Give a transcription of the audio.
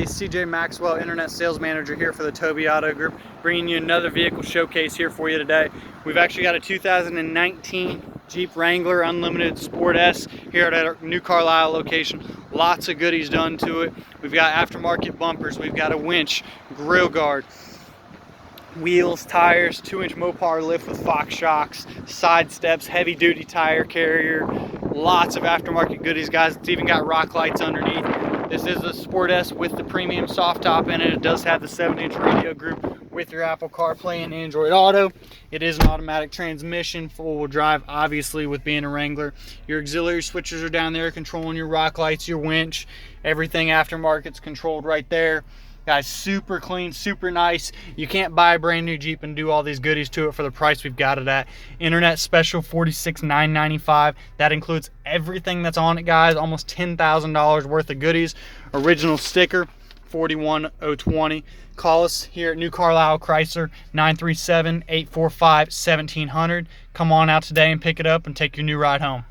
CJ Maxwell, Internet Sales Manager here for the Toby Auto Group, bringing you another vehicle showcase here for you today. We've actually got a 2019 Jeep Wrangler Unlimited Sport S here at our New Carlisle location. Lots of goodies done to it. We've got aftermarket bumpers, we've got a winch, grill guard, wheels, tires, 2-inch Mopar lift with Fox shocks, side steps, heavy duty tire carrier, lots of aftermarket goodies, guys. It's even got rock lights underneath. This is a Sport S with the premium soft top in it. It does have the 7-inch radio group with your Apple CarPlay and Android Auto. It is an automatic transmission, four-wheel drive, obviously, with being a Wrangler. Your auxiliary switches are down there controlling your rock lights, your winch. Everything aftermarket's controlled right there. Guys, super clean, super nice. You can't buy a brand new Jeep and do all these goodies to it for the price we've got it at. Internet special, $46,995. That includes everything that's on it, guys. Almost $10,000 worth of goodies. Original sticker, $41,020. Call us here at New Carlisle Chrysler, 937-845-1700. Come on out today and pick it up and take your new ride home.